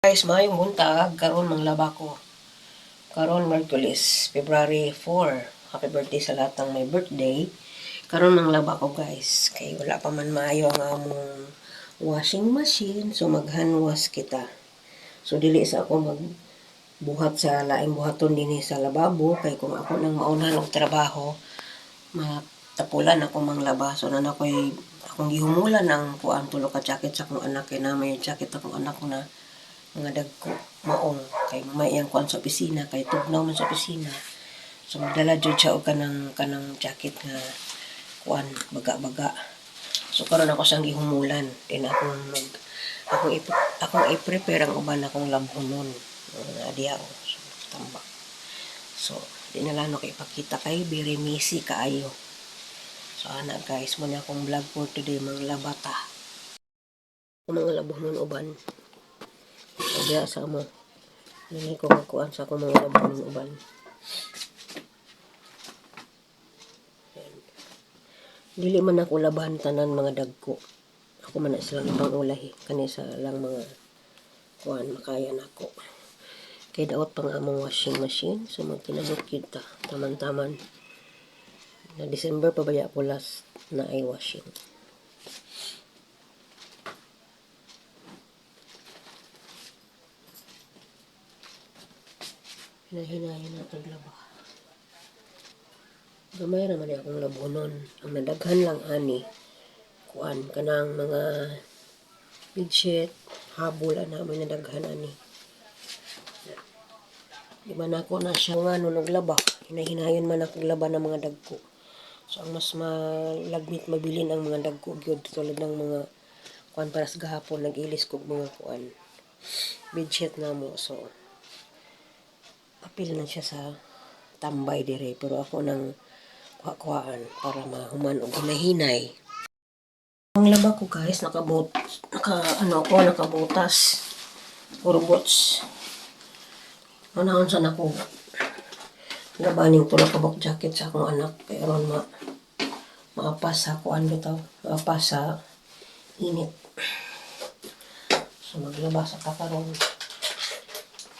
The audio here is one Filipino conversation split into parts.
Guys, mayong buntag, karon manglaba ko. Karon Merkulis, February 4. Happy birthday sa lahat ng may birthday. Karon manglaba ko guys. Kay wala pa man maayo ang among washing machine. So maghanwas kita. So dili sa ako magbuhat sa laing buhaton dinhi sa lababo. Kay kung ako nang mauna ng trabaho, matapulan ako manglaba. So na ako'y akong gihumulan ang kuan tulo ka jacket sa akong anak. Kay na may jacket akong anak ko na mga dagko maong kay may iyang kuan sa opisina kay tugnaw man sa opisina, so magdala jud siya og kanang jacket nga kuan baga-baga. So karon ako siyang gihumulan din akong i-prepare ang uban akong lamhonon diha so tambak. So di na lang ako ipakita kay very messy kaayo. So ana guys, mo na akong vlog for today manglabata mga labuhon uban. Kaya sa mo, hindi ko magkuhan sa akong mga laban ng uban. Dili man ako laban tanan mga dagko. Ako man na silang ipangulahi. Kani sa lang mga kuhan, makaya na ako. Kaya daot pang among washing machine. So magtinabot kita. Taman-taman. Na December pa baya ko last na ay washing. Hinahinayan na paglaba. Gamay naman akong labunon. Ang nadaghan lang ani, kuan, kanang mga bedsheet, habol, may nadaghan ani. Di ba na ako na siya nga nunuglaba. Hinahinayan man akong laba ng mga dagko. So ang mas malagmit mabilin ang mga dagko gyud tulad ng mga kuan para sa gahapon nag-ilis kog mga kuan bedsheet na mo. So apil na siya sa tambay dire pero ako nang kuhaan para mahuman og mahinay. Ang laba ko guys nakabutas puro bots. Manahon sa nako labaning tulak kabok jacket sa akong anak kay aron maapas sa kuan bitaw, maapas sa init. So maglaba sa kakaron.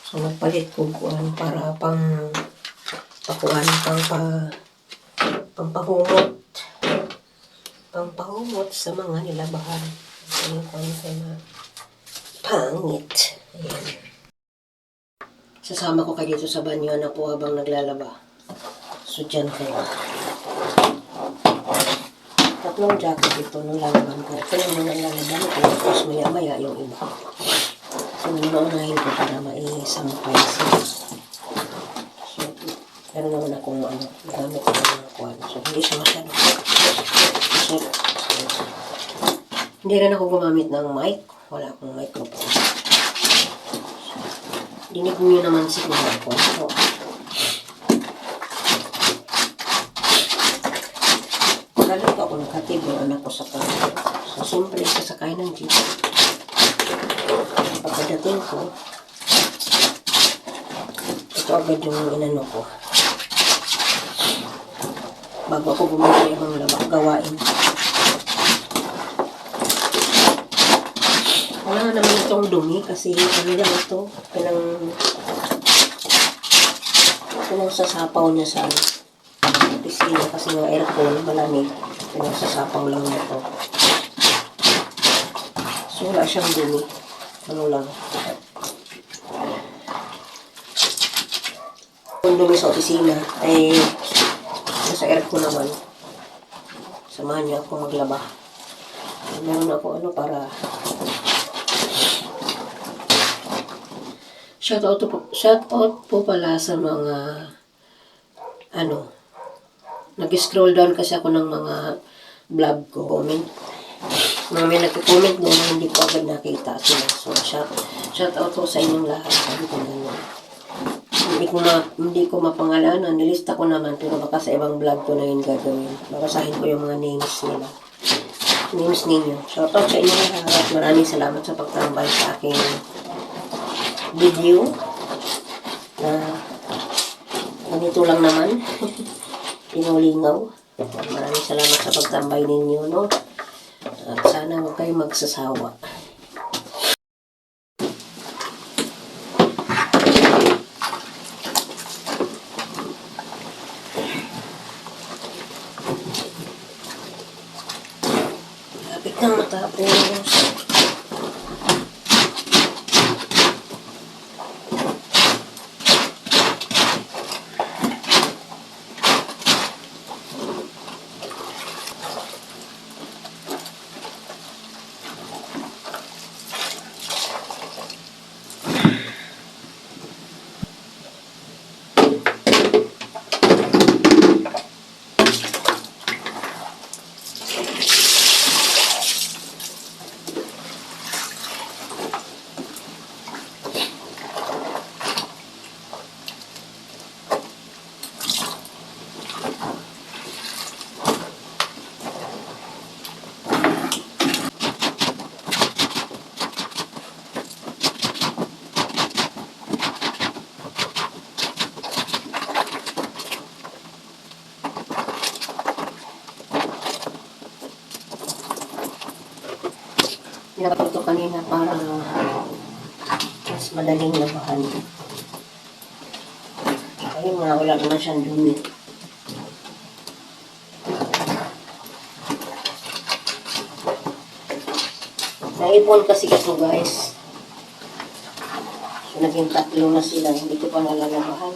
So, nagpalit ko kuhan para pampahumot sa mga nilabahan. Yung kuhan sa mga pangit. Ayan. Sasama ko kayo dito sa banyo na po habang naglalaba. So, dyan kayo. Tatlong jacket ito nung lalaban ko. Ito yung mga lalaban ko. Tapos maya-maya yung iba. So, naunahin ko para maisampay siya. So, meron naman akong gamit ko ng kuwan. So, hindi siya masyado. So, hindi rin ako gumamit ng mic. Wala akong microphone. Dinig nyo naman siguro ako. So, nalito ako nakatib yung anak ko sa kanya. So, simple sasakay ng jeep. Pagkadating ko, ito agad yung inano ko. Bago ako bumili ng gawain. Wala naman itong dumi kasi ano lang ito, pinagsasapaw niya sa piscina kasi yung aircon, malamig. Pinagsasapaw lang ito. So wala siyang dumi. Ano lang. Kung dumi sa opisina, ay nasa aircon naman. Samahan niya ako maglaba. Meron ako para shoutout po pala sa mga nag-scroll down kasi ako ng mga vlog ko, comment. May nagko-comment doon na hindi ko agad nakita sila. So, shoutout po sa inyong lahat. Sabi ko ganyan. Hindi ko mapangalanan. Nilista ko naman pero baka sa ibang vlog ko na yun gagawin. Babasahin ko yung mga names nila. Names ninyo. Shoutout sa inyong lahat. Maraming salamat sa pagtambay sa aking video. Ganito lang naman. Pinulingaw. Maraming salamat sa pagtambay ninyo, no? At sana huwag kayo magsasawa. Nilapag ito kanina para mas madaling labahan. Ayun nga, wala naman siyang dumi. Naipon kasi ito guys. So, naging 3 na sila. Hindi ko pa nalalabahan.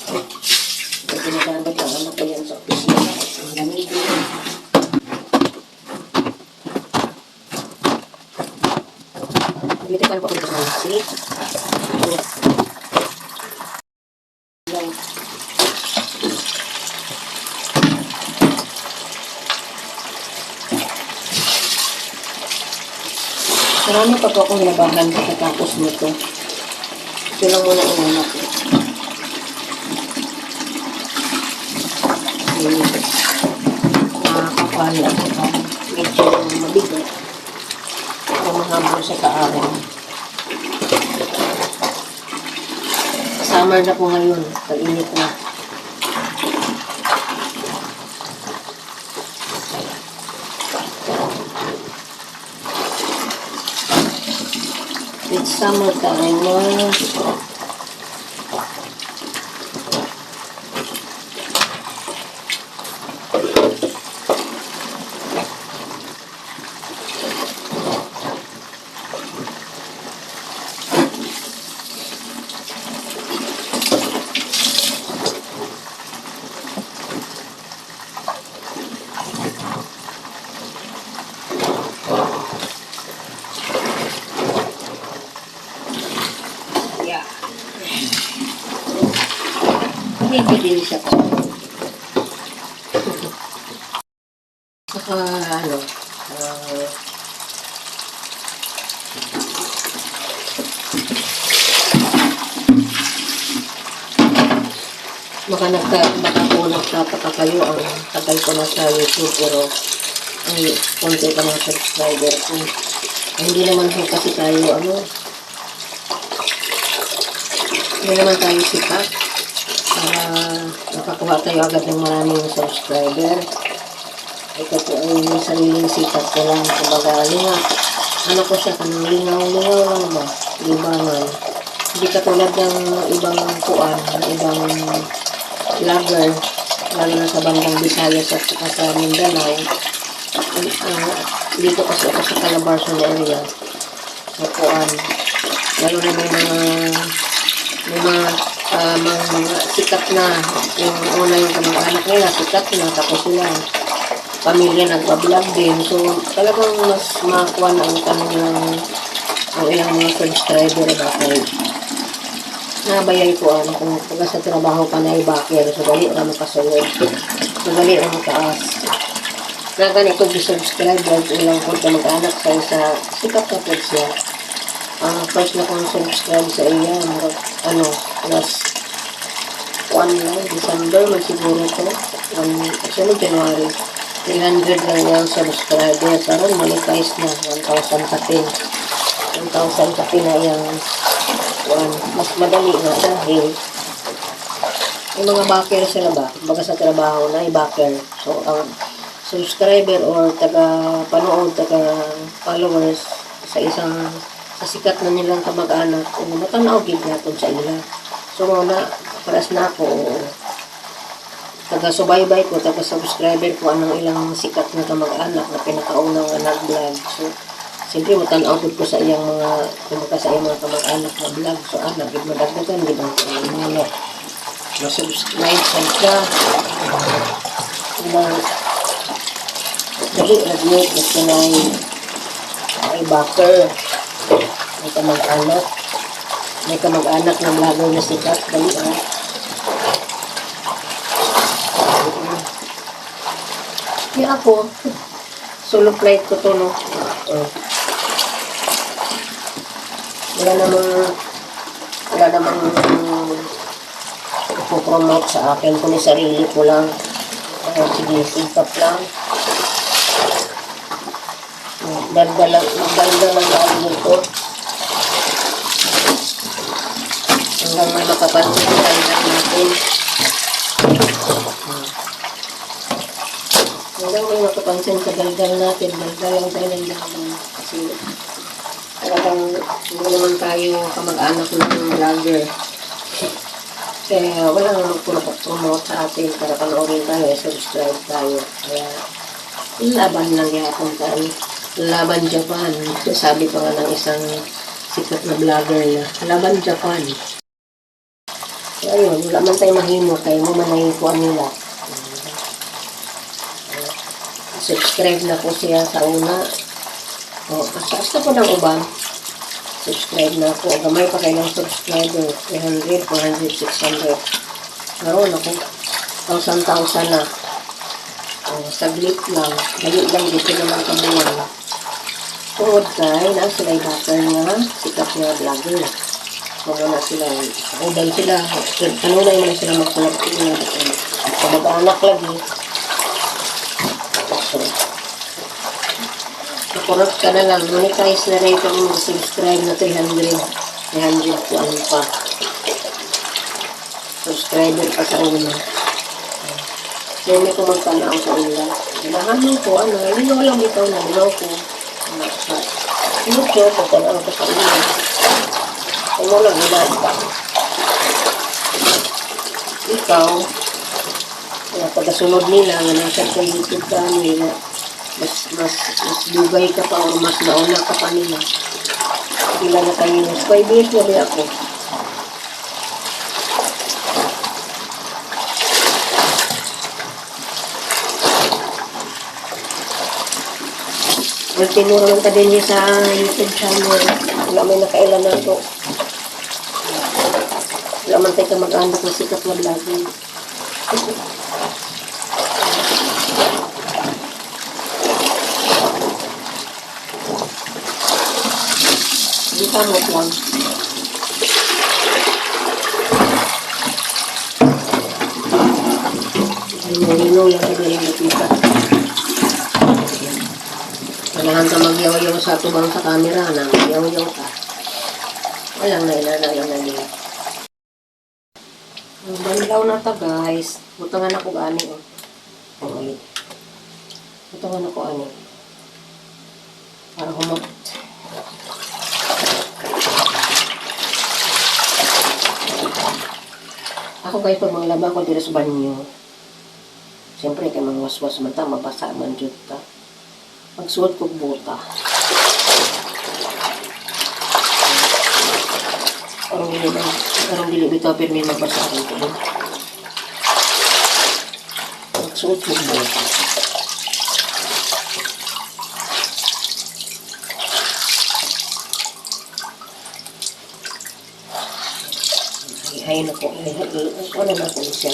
So, ginagamit lang anak ko yan sa opisina. Ang gamitin. Gamitin pa na po ito sa sleep. Marami pa po akong labahan pagkatapos nito. Ito lang muna inanak ko. Nakakapal ako pa. Medyo mabigat. Para mahabol sa kaaraw. Summer na po ngayon. Pag-init na. It's summertime na. Hindi din siya po. Saka ano, baka po nagtataka kayo ang tagal ko na sa YouTube pero ay konti pa ng subscriber ko. Hindi naman po kasi tayo hindi naman tayo sikat para nakakuha tayo agad ng maraming subscriber. Ito po ay sariling sikat ko lang. Kumbaga, ano ko siya, kanang lingaw-lingaw lang ba? Libangan. Hindi katulad ng ibang kuan, ng ibang vlogger, lalo na sa bandang Visayas at sa Mindanao. Dito kasi ako sa Calabarzon area. Sa kuan. Lalo na may mga sikat na, yung una yung kamag-anak nila, sikat na, tapos sila, pamilya nagpa-vlog din. So, talagang mas makakuha na ang ilang mga subscriber dahil nabayay ko kung pagka sa trabaho pa na i-backer, so gali na makasunod, so gali na makaas. Na ganito subscriber, ilang po kamag-anak sa isa, sikat na po siya. First na kong subscribe sa iya, last 1 lang, December, man siguro ko, January, 300 lang yung subscriber, parang monetize na, 1,000 katin. 1,000 katin na yung, mas madali nga dahil, yung mga backer sila ba, baga sa trabaho na, i-backer. So, ang subscriber or taga-panood, taga-followers sa sikat na nilang kamag-anak, matanaw gid natin sa ila. So, paras na ako, taga-subaybay ko, taga-subscriber ko, anong ilang sikat na kamag-anak na pinakaunang nag-vlog. So, siyempre, matanaw ko sa iyang mga kamag-anak na vlog. So, gid madagdagan, gid ang mga na-subscribe sa ilang dali, nag-make, ay backer. May kamag-anak na vlogger na sikat, dali Kaya ako, solo flight ko to, no? Wala namang ipopromote sa akin, kung sarili ko lang. Sige, sigap lang. Magdalda lang dito. Hanggang may makapansin natin. Hanggang may makapansin sa daldal natin. Daldal lang tayo ng laban. Kasi talagang hindi naman tayo kamag-anak ng vlogger. Kaya walang magpromote sa atin para panoorin tayo, subscribe tayo. Kaya laban lang yapon tayo. Laban Japan. Sabi pa nga ng isang sikat na vlogger na, Laban Japan. So ayun, wala man tayo mahimo, kayo mo man ay kuha nila. Subscribe na po siya sa una. O, asta po ng uban. Subscribe na po. Gamay pa kayo ng subscriber. 300, 400, 600. Naroon ako. 1,000 na. O, saglit lang. Dali lang dito naman kabuwan. Tungod kay, na sila yung butter nga. Sikat nga vlogger. Kung na sila, udan sila. Kanunay mo na sila magkulap. Kamag-anak lagi. So, nakurot ka na lang. Monetize na rin kung mag-subscribe na 300. 300 po ano pa. Subscriber pa sa una. So, may kumagtanaw sa una. Ganahan ko, ano, hindi lang ito na ko. Sa YouTube, pagtanaw ko sa una. Ano lang, ginagawa. Ikaw, pagkasunod nila, nga nasa sa YouTube ka nila, mas dugay ka pa o mas nauna ka pa nila. Ilan na kayo, 5 years na ba ako? Tinuro lang ka din niya sa YouTube channel. Wala may nakailan na ito. Wala man tayo mag-anak na sikat na vlogging. Hindi kamot lang. Lino lang ka din yung nakita. Kailangan ka magyaw-yaw sa tubang sa camera na magyaw-yaw ka. Walang nailanalang na nila. Ang banilaw na ta guys. Butangan ako gani oh. Okay. Butangan ako ani. Para humot. Ako guys pag manglaba ko dito sa banyo. Siyempre kay mangwaswas man ta, mabasa man jud ta. Magsuot ko buta. Parang dili bitaw pero may mabasahin ko. Magsuot ko buta. Hay na ko. Wala na ko siya.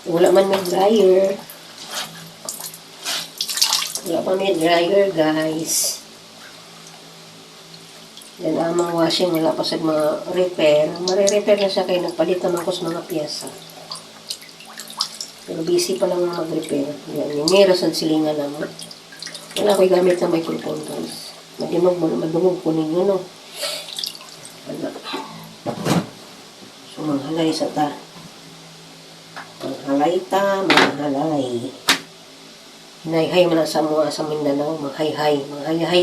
Wala man may dryer. Wala pa may dryer, guys. Yan amang washing, wala pa sa mga repair. Mare-repair na siya kayo nagpalit naman ko sa mga piyesa. Pero busy pa lang mag-repair. Yan, yung mera sa silingan naman. Wala ko'y gamit na microphone, guys. Madumog ko ninyo, no? Wala. So, manghalay sa ta. Manghalay ta, manghalay. Hinayhay man sa mga sa Mindanao, manghayhay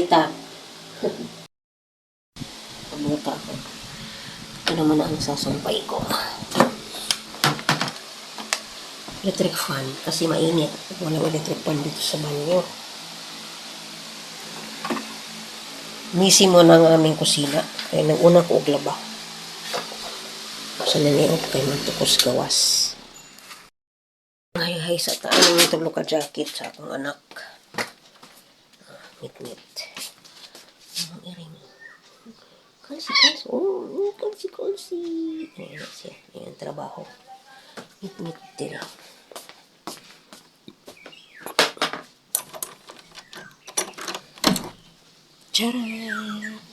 ta. Pabuta ko. Ito naman ang sasampay ko. Electric fan, kasi mainit. Walang electric fan dito sa banyo. Misi mo na ang aming kusina. Kaya nang una ko uglaba. Sa naniop kay magtukos gawas. Hay sa taan ng tulo ka jacket sa akong anak. Mit. Ang iring. Kalsi. Oh, kalsi. Ayan siya. Ayan trabaho. Mit din. Charan!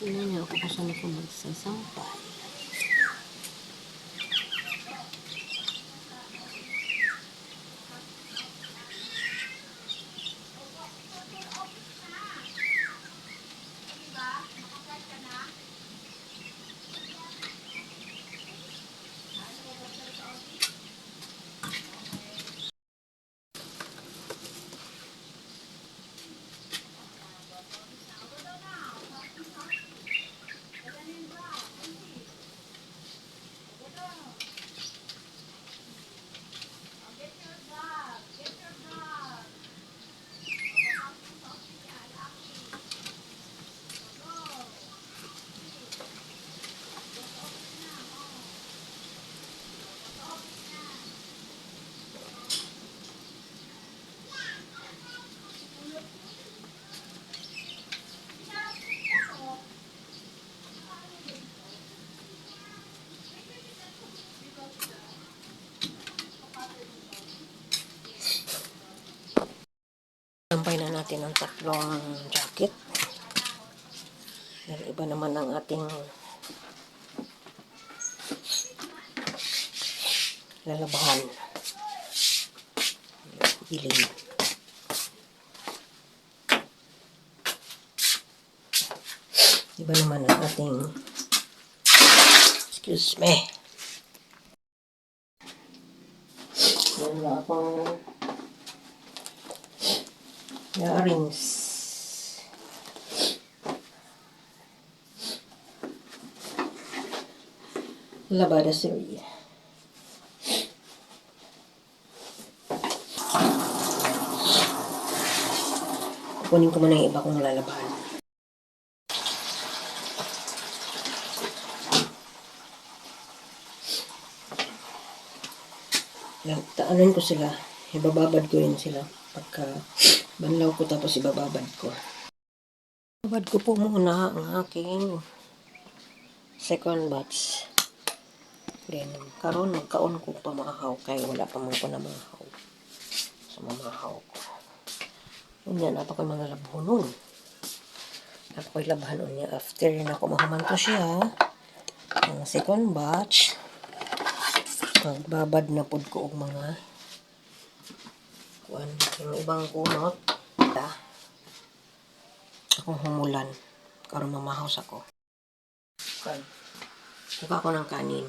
Tingnan niyo ako kung saan ako magsasampay. Sampay na natin ang tatlong jacket. Dahil iba naman ang ating lalabahan. Ilim. Iba naman ang ating, excuse me. Wala akong earrings. Labada series. Kunin ko muna yung iba kong lalabahan. Taanan ko sila. Ibababad ko rin sila. Pagka banlaw ko tapos ibababad ko. Ibabad ko po muna ang aking second batch. Then, karon magkaon ko pamahaw kaya wala pa mga ko na mahaw. So, mamahaw ko. Unya na ako mga labhonon. Ako'y labhanon niya. After yun ako mahuman ko siya. Ang second batch. Magbabad na pod ko og mga kuan yung ibang kunot. Akong humulan. Karon mamahaw sa ko. Kuan. Kuha ko ng kanin.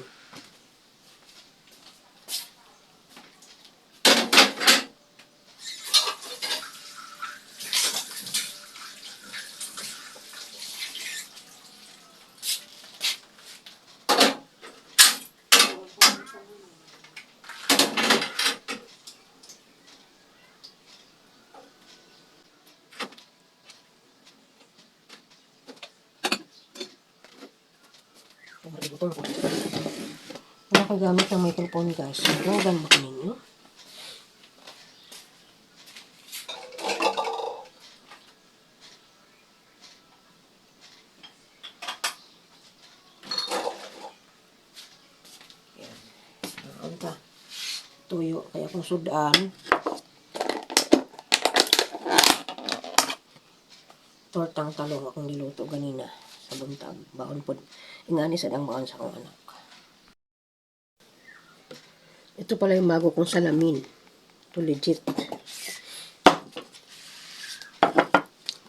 Wala ko gamit ng microphone guys. Naglagan ba ko ninyo? Yan. Ano ka? Tuyo. Kaya kung sudan. Tortang talong akong niluto ganina. Sa buntag. Baon po. Ingani sa dang baon sa akong anak. Ito pala yung bago kong salamin. Ito legit.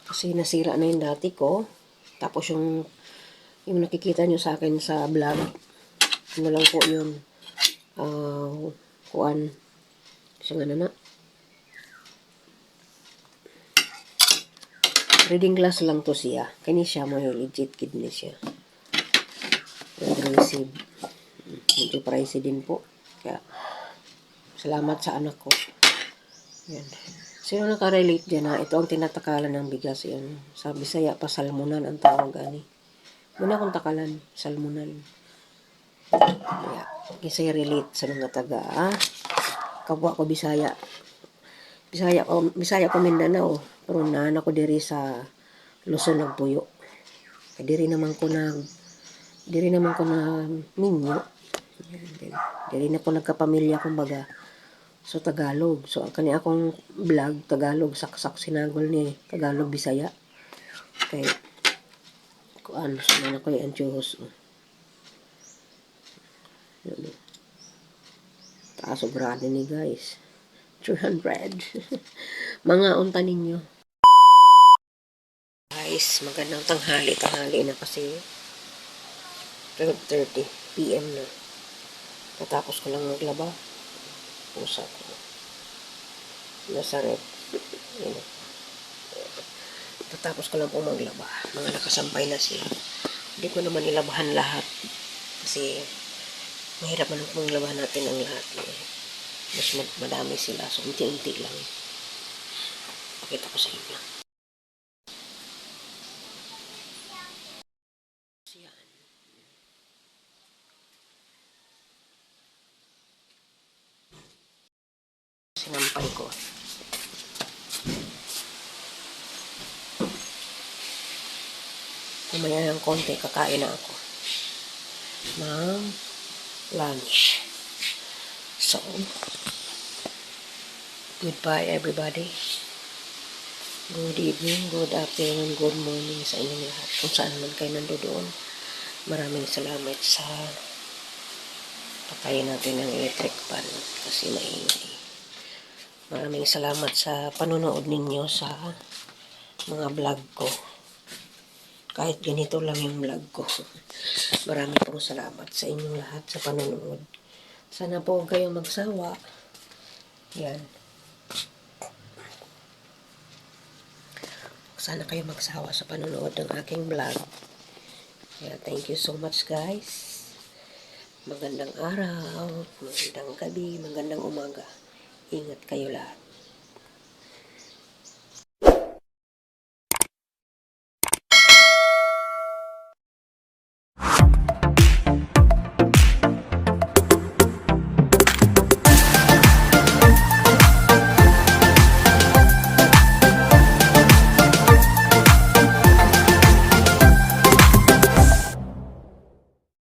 Kasi nasira na yung dati ko. Tapos yung nakikita nyo sa akin sa vlog. Ano lang po yun. Kuan. Kasi nga na. Reading glass lang to siya. Kani siya mo yung legit kidney siya. Aggressive. Medyo pricey din po. Kaya, salamat sa anak ko. Yan. Sino nakarelate dyan na ito ang tinatakalan ng bigas yan. Sa Bisaya pa, salmonan ang tawag gani. Muna akong takalan, salmonan. Kaya, kasi relate sa mga taga, kapwa ko Bisaya. Bisaya ko Mindanao. Pero naanak ko diri sa Luzon nagpuyo. Diri naman ko na minyo. Dili na po nagkapamilya kumbaga. So Tagalog. So kani akong vlog Tagalog saksak sinagol ni Tagalog Bisaya. Kay Kuan, saan na ko yung antiyohos. Taas o grade ni guys. 300. Mga unta ninyo. Guys, magandang tanghali. Tanghali na kasi 12:30 PM na. Tatapos ko lang maglaba. Pusa ko. Nasa rep. Yun. Tatapos ko lang po maglaba. Mga nakasampay na sila. Hindi ko naman nilabahan lahat. Kasi mahirap man kung labahan natin ang lahat. Mas madami sila. So, unti-unti lang. Pakita ko sa inyo. Yan. Sinampay ko. Kumaya ng konti, kakain na ako ng lunch. So, goodbye everybody. Good evening, good afternoon, good morning sa inyong lahat. Kung saan man kayo nandoon. Maraming salamat sa patayin natin ng electric pan kasi maingay. Maraming salamat sa panonood ninyo sa mga vlog ko. Kahit ganito lang yung vlog ko. Maraming pong salamat sa inyong lahat sa panonood. Sana po huwag kayong magsawa. Yan. Sana kayo magsawa sa panonood ng aking vlog. Yeah, thank you so much guys. Magandang araw, magandang gabi, magandang umaga. Ingat kayo lahat.